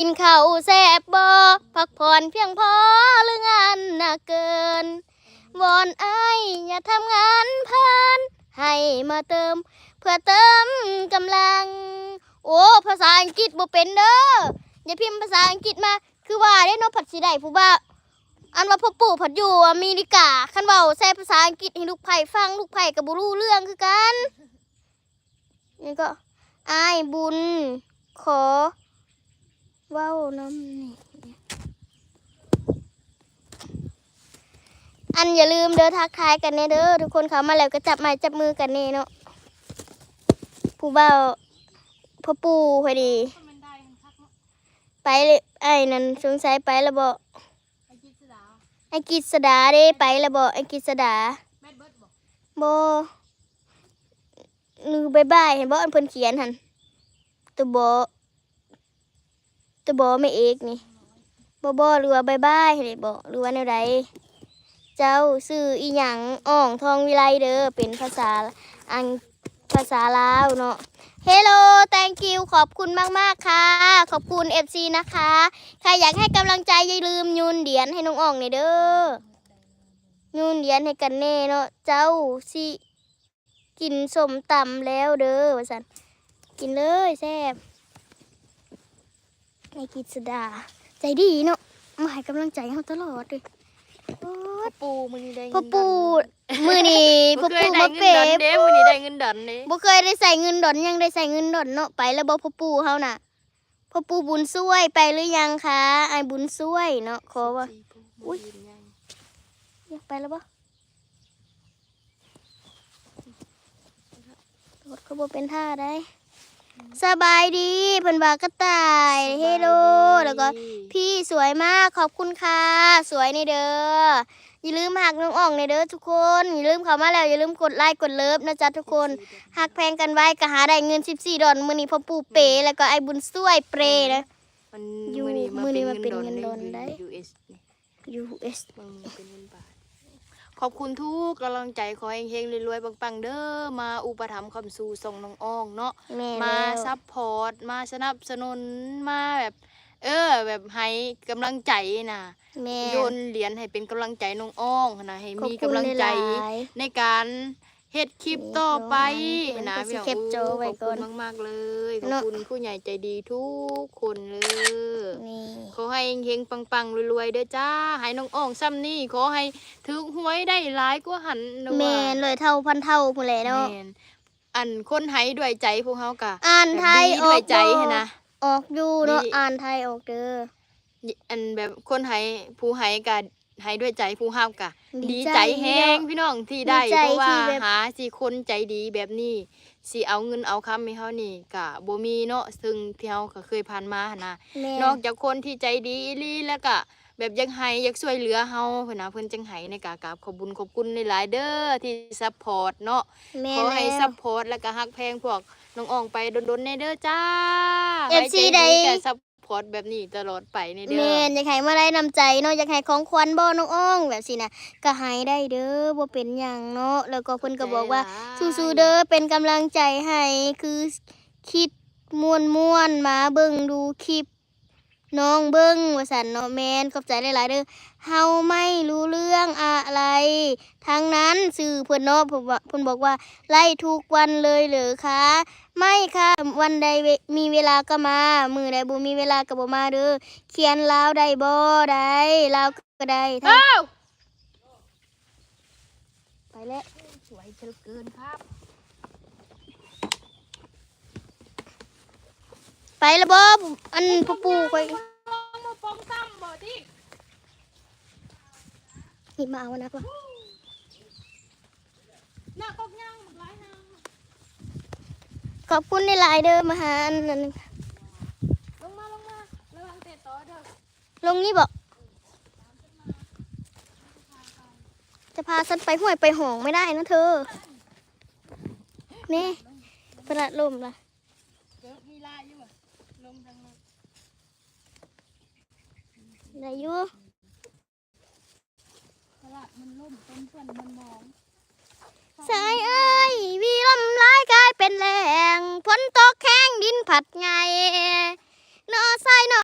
กินข้าวแซ่บบ่พักผ่อนเพียงพอหรืองานหนักเกินวอนอ้ายอย่าทำงานพานให้มาเติมเพื่อเติมกำลังโอ้ภาษาอังกฤษบ่เป็นเด้ออย่าพิมพ์ภาษาอังกฤษมาคือว่าได้เนาะผัดสิได้ผู้บ่าวอันว่าพ่อปู่ผัดอยู่อเมริกาคันเว้าใช้ภาษาอังกฤษให้ลูกไผ่ฟังลูกไผ่ก็บ่รู้เรื่องคือกันนี่ก็อ้ายบุญขอเว้าน้ำนี่อันอย่าลืมเด้อทักทายกันเด้อทุกคนเขามาแล้วก็จับไม้จับมือกันเนาะผู้เบาพ่อปู่พอดีไปเลยไอ้นั่นสงสัยไปแล้วบอกไอ้กิษดาเด้ไปแล้วบอกไอ้กิษดาโบลือบายบายเห็นบอกอันเพิ่นเขียนหันตัวบอไม่เอกนี่บอหรือว่าบายบายเห็นบอกหรือว่าแนวใดเจ้าชื่ออีหยังอ่องทองวิไลเด้อเป็นภาษาภาษาลาวเนาะ Hello thank you ขอบคุณมากๆค่ะขอบคุณ FC นะคะใครอยากให้กำลังใจอย่าลืมยูนเหรียญให้น้องอ่องเด้อยูนเหรียญให้กันแน่เนาะเจ้าสิกินส้มตำแล้วเด้อว่าซั่นกินเลยแซ่บไอ้กิษดาใจดีเนาะมาให้กำลังใจเฮาตลอดเลยพ่อปู่มือนี้ได้เงินพ่อปู่มือนี้พ่อปู่มาเป๋มือนี้ได้เงินดอนเด้บ่เคยได้ใส่เงินดอนยังได้ใส่เงินดอนเนาะไปแล้วบ่พ่อปู่เฮาน่ะพ่อปู่บุญช่วยไปหรือยังคะไอ้บุญช่วยเนาะขอว่าอุ้ยไปแล้วบ่รถเขาบ่เป็นท่าได้สบายดีเพิ่นว่ากระต่ายเฮโลแล้วก็พี่สวยมากขอบคุณค่ะสวยนี่เด้ออย่าลืมหักน้องอ่องในเด้อทุกคนอย่าลืมเข้ามาแล้วอย่าลืมกดไลค์กดเลิฟนะจ๊ะทุกคนหักแพงกันไว้ก็หาได้เงิน14 ดอลมื้อนี้พ่อปู่เปแล้วก็ไอ้บุญช่วยเปรนะอยู่มื้อนี้มันเป็นเงินดอลได้ US เป็นเงินบาทขอบคุณทุกกำลังใจขอให้เฮงๆรวยๆปังๆเด้อมาอุปถัมภ์คำสู่ส่งน้องอ่องเนาะมาซัพพอร์ตมาสนับสนุนมาแบบแบบให้กำลังใจนะโยนเหรียญให้เป็นกำลังใจน้องอ่องนะให้มีกำลังใจในการเฮ็ดคลิปต่อไปนะพี่น้องขอบคุณมากๆเลยขอบคุณผู้ใหญ่ใจดีทุกคนเลยขอให้เฮงๆปังๆรวยๆเด้อจ้าให้น้องอ่องซ้ำนี่ขอให้ถือหวยได้หลายกว่าหันนะว่าแม่นเลยเท่าพันเท่าพุ่นแหละเนาะอันคนให้ด้วยใจพวกเฮากะอ่านไทยอด้วยใจนะออกอยู่เนาะอ่านไทยออกเด้ออันแบบคนให้ผู้ให้กะให้ด้วยใจผู้เฮากะดีใจแฮงพี่น้องที่ได้เพราะว่าหาสิคนใจดีแบบนี้สิเอาเงินเอาคำให้เฮานี่กะบ่มีเนาะซึ่งที่เฮาก็เคยผ่านมานะนอกจากคนที่ใจดีอีหลีแล้วก็แบบอยากให้อยากช่วยเหลือเฮาเพิ่นนะเพิ่นจังให้ในกราบขอบบุญขอบคุณหลายๆเด้อที่ซัพพอร์ตเนาะขอให้ซัพพอร์ตแล้วก็ฮักแพงพวกน้องอ่องไปดนๆในเด้อจ้า FC ได้ซัพพอร์ตแบบนี้ตลอดไปในเด้อแม่นอยากให้มาได้นำใจเนาะอยากให้ของขวัญบ่น้องอ่องแบบสินะก็ให้ได้เด้อบ่เป็นหยังเนาะแล้วก็เพิ่นก็บอกว่าสู้ๆเด้อเป็นกำลังใจให้คือคิดม่วนๆมาเบิ่งดูคลิปน้องเบิ้งว่าสันเนาะแมนขอบใจหลายๆเด้อเฮาไม่รู้เรื่องอะไรทั้งนั้นสื่อเพิ่นเนาะเพิ่นบอกว่าไล่ทุกวันเลยเหรอคะไม่ค่ะวันใดมีเวลาก็มามื้อใดบ่มีเวลาก็บ่มาเด้อเขียนลาวได้บ่ได้ลาวก็ได้ไปแล้วสวยเกินครับไปแล้วบ่อันพ่อปู่ไปนี่มาเอานะป่ะขอบคุณในหลายเด้อมาหาอันนั้นลงมาระวังเตะต่อเด้อลงนี่บ่จะพาฉันไปห้วยไปหองไม่ได้นะเธอนี่ประหลาดลมล่ะได้อยู่สายเอ้ยวีลมร้ายกลายเป็นแหล่งฝนตกแข้งดินผัดไงนอสายนอ